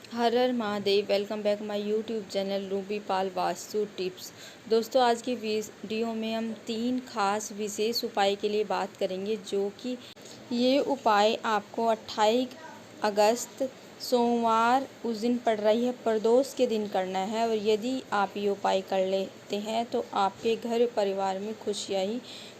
Her her Mahadev. Welcome back my YouTube channel Ruby Pal vastu tips. दोस्तों, आज की video में हम 3 खास विशेष उपाय के लिए बात करेंगे, जो कि ये उपाय आपको 28 अगस्त सोमवार उस दिन पड़ रही है प्रदोष के दिन करना है। और यदि आप ये उपाय कर लेते हैं तो आपके घर परिवार में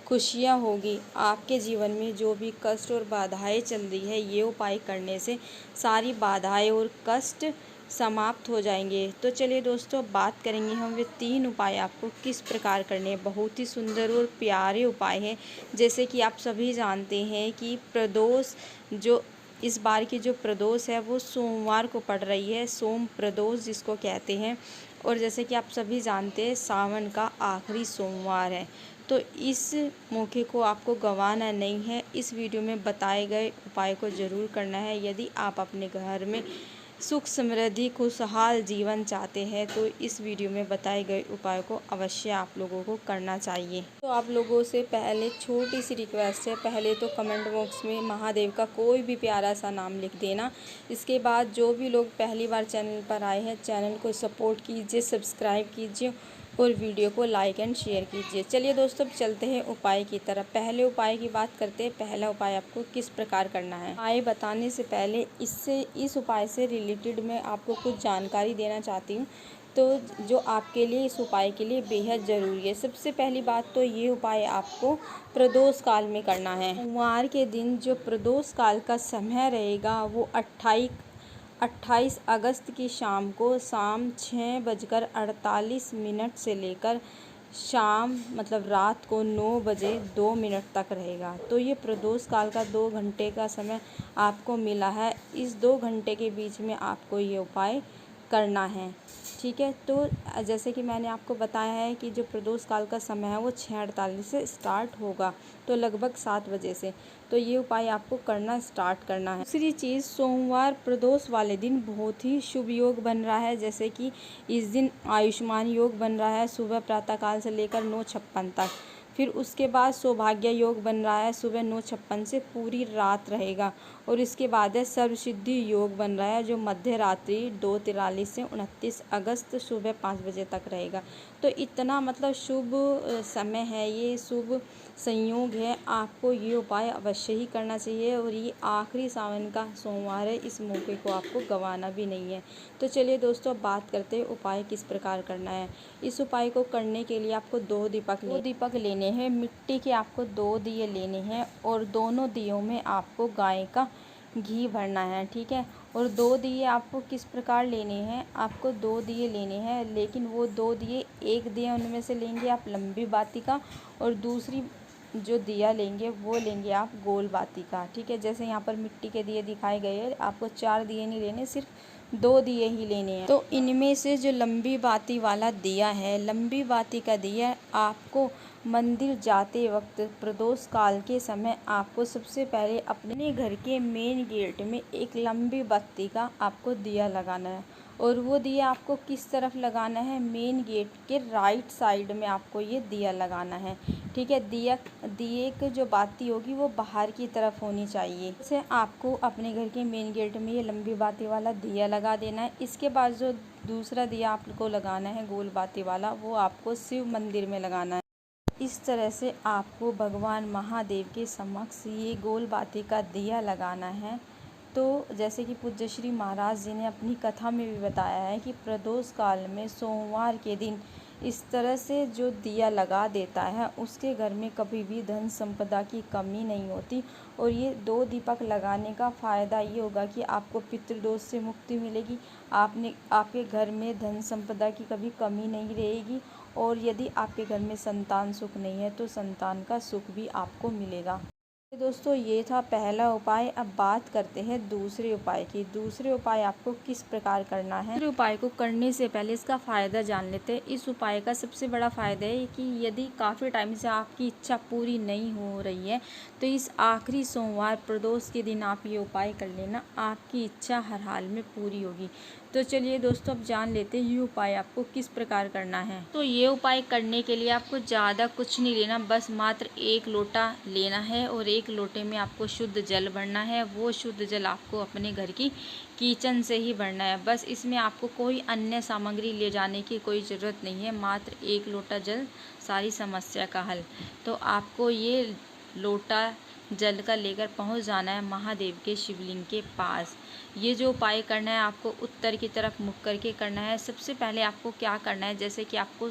खुशियाँ होगी। आपके जीवन में जो भी कष्ट और बाधाएं चल रही है, ये उपाय करने से सारी बाधाएं और कष्ट समाप्त हो जाएंगे। तो चलिए दोस्तों, बात करेंगे हम वे 3 उपाय आपको किस प्रकार करने हैं। बहुत ही सुंदर और प्यारे उपाय हैं। जैसे कि आप सभी जानते हैं कि प्रदोष जो इस बार की जो प्रदोष है वो सोमवार को पड़ रही है, सोम प्रदोष जिसको कहते हैं। और जैसे कि आप सभी जानते हैं, सावन का आखिरी सोमवार है। तो इस मौके को आपको गंवाना नहीं है। इस वीडियो में बताए गए उपाय को ज़रूर करना है। यदि आप अपने घर में सुख समृद्धि खुशहाल जीवन चाहते हैं तो इस वीडियो में बताए गए उपाय को अवश्य आप लोगों को करना चाहिए। तो आप लोगों से पहले छोटी सी रिक्वेस्ट है, पहले तो कमेंट बॉक्स में महादेव का कोई भी प्यारा सा नाम लिख देना। इसके बाद जो भी लोग पहली बार चैनल पर आए हैं, चैनल को सपोर्ट कीजिए, सब्सक्राइब कीजिए और वीडियो को लाइक एंड शेयर कीजिए। चलिए दोस्तों, चलते हैं उपाय की तरफ। पहले उपाय की बात करते हैं। पहला उपाय आपको किस प्रकार करना है। उपाय बताने से पहले इस उपाय से रिलेटेड मैं आपको कुछ जानकारी देना चाहती हूँ, तो जो आपके लिए इस उपाय के लिए बेहद ज़रूरी है। सबसे पहली बात तो ये उपाय आपको प्रदोष काल में करना है। सोमवार के दिन जो प्रदोष काल का समय रहेगा वो 28 अगस्त की शाम को 6:48 से लेकर शाम रात को 9 बजे 2 मिनट तक रहेगा। तो ये प्रदोष काल का 2 घंटे का समय आपको मिला है। इस 2 घंटे के बीच में आपको ये उपाय करना है, ठीक है। तो जैसे कि मैंने आपको बताया है कि जो प्रदोष काल का समय है वो 6:48 से स्टार्ट होगा, तो लगभग 7 बजे से। तो ये उपाय आपको करना स्टार्ट करना है। दूसरी चीज़, सोमवार प्रदोष वाले दिन बहुत ही शुभ योग बन रहा है। जैसे कि इस दिन आयुष्मान योग बन रहा है सुबह प्रातःकाल से लेकर 9:56 तक। फिर उसके बाद सौभाग्य योग बन रहा है सुबह 9:56 से पूरी रात रहेगा। और इसके बाद है सर्वसिद्धि योग बन रहा है, जो मध्य रात्रि 2:43 से 29 अगस्त सुबह 5 बजे तक रहेगा। तो इतना शुभ समय है, ये शुभ संयोग है। आपको ये उपाय अवश्य ही करना चाहिए। और ये आखिरी सावन का सोमवार है, इस मौके को आपको गंवाना भी नहीं है। तो चलिए दोस्तों, बात करते हैं उपाय किस प्रकार करना है। इस उपाय को करने के लिए आपको 2 दीपक लेने हैं। मिट्टी के आपको 2 दिए लेने हैं और दोनों दियों में आपको गाय का घी भरना है, ठीक है। और 2 दिए आपको किस प्रकार लेने हैं, आपको 2 दिए लेने हैं, लेकिन वो 2 दिए, एक दिया उनमें से लेंगे आप लंबी बाती का, और दूसरी जो दिया लेंगे वो लेंगे आप गोल बाती का, ठीक है। जैसे यहाँ पर मिट्टी के दिए दिखाए गए हैं, आपको 4 दिए नहीं लेने, सिर्फ 2 दिए ही लेने हैं। तो इनमें से जो लंबी बाती वाला दिया है, लंबी बाती का दिया आपको मंदिर जाते वक्त प्रदोष काल के समय आपको सबसे पहले अपने घर के मेन गेट में एक लंबी बत्ती का आपको दिया लगाना है। और वो दिया आपको किस तरफ लगाना है, मेन गेट के राइट साइड में आपको ये दिया लगाना है, ठीक है। दिए की जो बाती होगी वो बाहर की तरफ होनी चाहिए। जैसे आपको अपने घर के मेन गेट में ये लंबी बाती वाला दिया लगा देना है। इसके बाद जो दूसरा दिया आपको लगाना है गोल बाती वाला, वो आपको शिव मंदिर में लगाना है। इस तरह से आपको भगवान महादेव के समक्ष ये गोल बाती का दिया लगाना है। तो जैसे कि पूज्य श्री महाराज जी ने अपनी कथा में भी बताया है कि प्रदोष काल में सोमवार के दिन इस तरह से जो दिया लगा देता है, उसके घर में कभी भी धन संपदा की कमी नहीं होती। और ये 2 दीपक लगाने का फ़ायदा ये होगा कि आपको पितृदोष से मुक्ति मिलेगी, आपके घर में धन संपदा की कभी कमी नहीं रहेगी। और यदि आपके घर में संतान सुख नहीं है तो संतान का सुख भी आपको मिलेगा। दोस्तों, ये था पहला उपाय। अब बात करते हैं दूसरे उपाय की। दूसरे उपाय आपको किस प्रकार करना है। दूसरे उपाय को करने से पहले इसका फ़ायदा जान लेते हैं। इस उपाय का सबसे बड़ा फ़ायदा है कि यदि काफ़ी टाइम से आपकी इच्छा पूरी नहीं हो रही है, तो इस आखिरी सोमवार प्रदोष के दिन आप ये उपाय कर लेना, आपकी इच्छा हर हाल में पूरी होगी। तो चलिए दोस्तों, अब जान लेते हैं ये उपाय आपको किस प्रकार करना है। तो ये उपाय करने के लिए आपको ज़्यादा कुछ नहीं लेना, बस मात्र 1 लोटा लेना है और एक लोटे में आपको शुद्ध जल भरना है। वो शुद्ध जल आपको अपने घर की किचन से ही भरना है। बस इसमें आपको कोई अन्य सामग्री ले जाने की कोई ज़रूरत नहीं है, मात्र एक लोटा जल सारी समस्या का हल। तो आपको ये लोटा जल का लेकर पहुंच जाना है महादेव के शिवलिंग के पास। ये जो उपाय करना है आपको उत्तर की तरफ मुख करके करना है। सबसे पहले आपको क्या करना है, जैसे कि आपको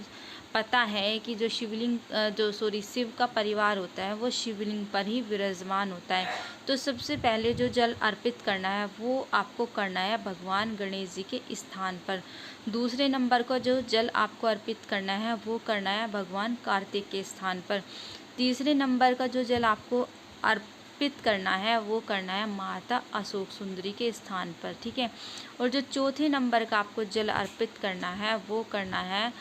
पता है कि जो शिव का परिवार होता है वो शिवलिंग पर ही विराजमान होता है। तो सबसे पहले जो जल अर्पित करना है वो आपको करना है भगवान गणेश जी के स्थान पर। दूसरे नंबर का जो जल आपको अर्पित करना है वो करना है भगवान कार्तिक के स्थान पर। तीसरे नंबर का जो जल आपको अर्पित करना है वो करना है माता अशोक सुंदरी के स्थान पर, ठीक है। और जो चौथे नंबर का आपको जल अर्पित करना है वो करना है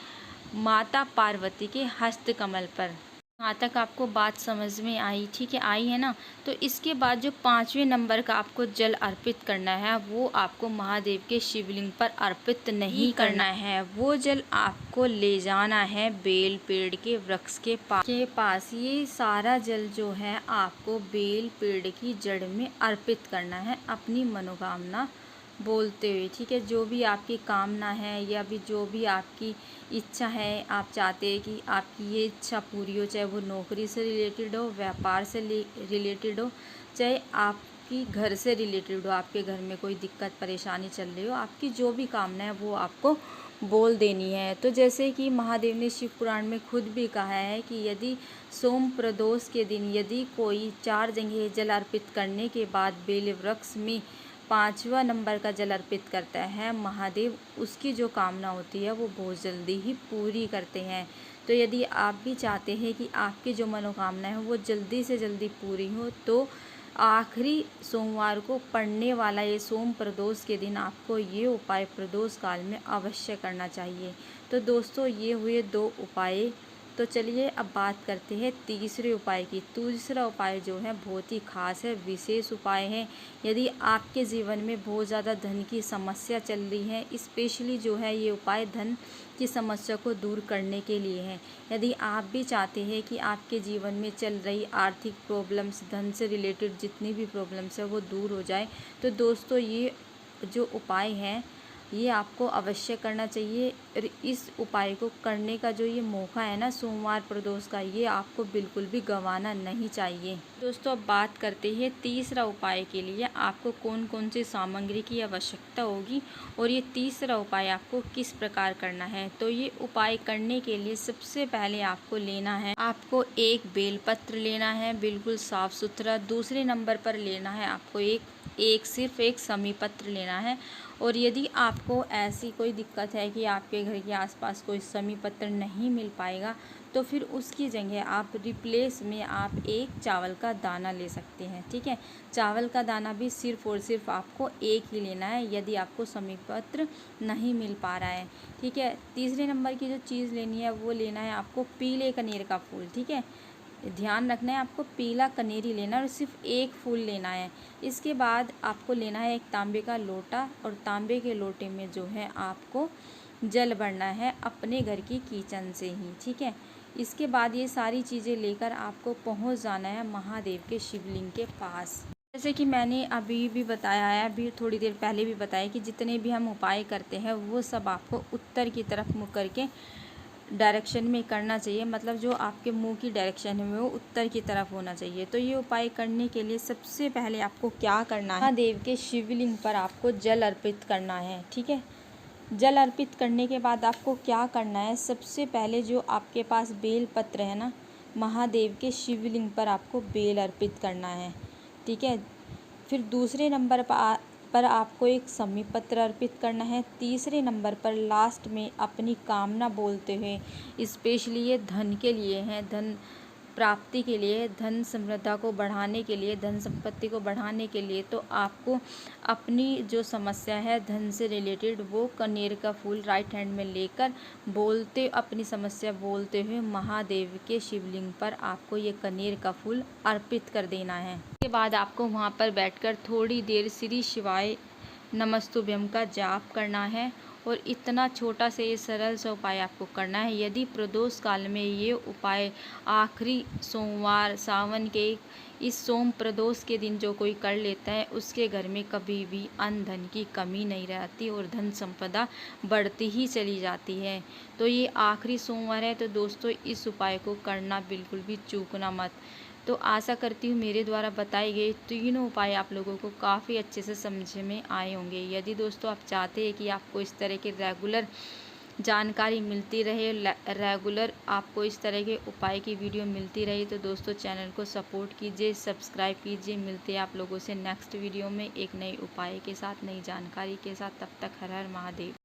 माता पार्वती के हस्त कमल पर। यहाँ तक आपको बात समझ में आई, ठीक है, आई है ना। तो इसके बाद जो पांचवें नंबर का आपको जल अर्पित करना है वो आपको महादेव के शिवलिंग पर अर्पित नहीं करना है। वो जल आपको ले जाना है बेल पेड़ के वृक्ष के पास। ये सारा जल जो है आपको बेल पेड़ की जड़ में अर्पित करना है अपनी मनोकामना बोलते हुए, ठीक है। जो भी आपकी कामना है या भी जो भी आपकी इच्छा है, आप चाहते हैं कि आपकी ये इच्छा पूरी हो, चाहे वो नौकरी से रिलेटेड हो, व्यापार से रिलेटेड हो, चाहे आपकी घर से रिलेटेड हो, आपके घर में कोई दिक्कत परेशानी चल रही हो, आपकी जो भी कामना है वो आपको बोल देनी है। तो जैसे कि महादेव ने शिव पुराण में खुद भी कहा है कि यदि सोम प्रदोष के दिन यदि कोई 4 जगह जल अर्पित करने के बाद बेल वृक्ष में 5वां नंबर का जल अर्पित करता है महादेव, उसकी जो कामना होती है वो बहुत जल्दी ही पूरी करते हैं। तो यदि आप भी चाहते हैं कि आपकी जो मनोकामना है वो जल्दी से जल्दी पूरी हो, तो आखिरी सोमवार को पड़ने वाला ये सोम प्रदोष के दिन आपको ये उपाय प्रदोष काल में अवश्य करना चाहिए। तो दोस्तों ये हुए 2 उपाय। तो चलिए अब बात करते हैं तीसरे उपाय की। तीसरा उपाय जो है बहुत ही खास है, विशेष उपाय है। यदि आपके जीवन में बहुत ज़्यादा धन की समस्या चल रही है, स्पेशली जो है ये उपाय धन की समस्या को दूर करने के लिए है। यदि आप भी चाहते हैं कि आपके जीवन में चल रही आर्थिक प्रॉब्लम्स, धन से रिलेटेड जितनी भी प्रॉब्लम्स है वो दूर हो जाए, तो दोस्तों ये जो उपाय है ये आपको अवश्य करना चाहिए। और इस उपाय को करने का जो ये मौका है ना सोमवार प्रदोष का, ये आपको बिल्कुल भी गंवाना नहीं चाहिए। दोस्तों अब बात करते हैं तीसरा उपाय के लिए आपको कौन कौन सी सामग्री की आवश्यकता होगी और ये तीसरा उपाय आपको किस प्रकार करना है। तो ये उपाय करने के लिए सबसे पहले आपको लेना है, आपको एक बेलपत्र लेना है बिल्कुल साफ सुथरा। दूसरे नंबर पर लेना है आपको सिर्फ एक समी पत्र लेना है। और यदि आपको ऐसी कोई दिक्कत है कि आपके घर के आसपास कोई समी पत्र नहीं मिल पाएगा, तो फिर उसकी जगह आप रिप्लेस में आप एक चावल का दाना ले सकते हैं, ठीक है। चावल का दाना भी सिर्फ और सिर्फ आपको एक ही लेना है यदि आपको समी पत्र नहीं मिल पा रहा है, ठीक है। तीसरे नंबर की जो चीज़ लेनी है वो लेना है आपको पीले कनेर का फूल, ठीक है। ध्यान रखना है आपको पीला कनेरी लेना है और सिर्फ एक फूल लेना है। इसके बाद आपको लेना है एक तांबे का लोटा और तांबे के लोटे में जो है आपको जल भरना है अपने घर की किचन से ही, ठीक है। इसके बाद ये सारी चीज़ें लेकर आपको पहुंच जाना है महादेव के शिवलिंग के पास। जैसे कि मैंने अभी भी बताया है, अभी थोड़ी देर पहले भी बताया कि जितने भी हम उपाय करते हैं वो सब आपको उत्तर की तरफ मुँह करके डायरेक्शन में करना चाहिए, मतलब जो आपके मुंह की डायरेक्शन है वो उत्तर की तरफ होना चाहिए। तो ये उपाय करने के लिए सबसे पहले आपको क्या करना है, महादेव के शिवलिंग पर आपको जल अर्पित करना है, ठीक है। जल अर्पित करने के बाद आपको क्या करना है, सबसे पहले जो आपके पास बेल पत्र है ना, महादेव के शिवलिंग पर आपको बेल अर्पित करना है, ठीक है। फिर दूसरे नंबर पर आपको एक समी पत्र अर्पित करना है। तीसरे नंबर पर लास्ट में अपनी कामना बोलते हुए, स्पेशली ये धन के लिए है, धन प्राप्ति के लिए, धन समृद्धि को बढ़ाने के लिए, धन संपत्ति को बढ़ाने के लिए, तो आपको अपनी जो समस्या है धन से रिलेटेड वो कनेर का फूल राइट हैंड में लेकर अपनी समस्या बोलते हुए महादेव के शिवलिंग पर आपको ये कनेर का फूल अर्पित कर देना है। इसके बाद आपको वहाँ पर बैठकर थोड़ी देर श्री शिवाय नमस्तुभ्यम का जाप करना है और इतना छोटा से ये सरल सा उपाय आपको करना है। यदि प्रदोष काल में ये उपाय आखिरी सोमवार सावन के इस सोम प्रदोष के दिन जो कोई कर लेता है, उसके घर में कभी भी अन्न धन की कमी नहीं रहती और धन संपदा बढ़ती ही चली जाती है। तो ये आखिरी सोमवार है, तो दोस्तों इस उपाय को करना बिल्कुल भी चूकना मत। तो आशा करती हूँ मेरे द्वारा बताए गए तीनों उपाय आप लोगों को काफ़ी अच्छे से समझ में आए होंगे। यदि दोस्तों आप चाहते हैं कि आपको इस तरह के रेगुलर जानकारी मिलती रहे, रेगुलर आपको इस तरह के उपाय की वीडियो मिलती रही, तो दोस्तों चैनल को सपोर्ट कीजिए, सब्सक्राइब कीजिए। मिलते हैं आप लोगों से नेक्स्ट वीडियो में एक नए उपाय के साथ, नई जानकारी के साथ। तब तक हर हर महादेव।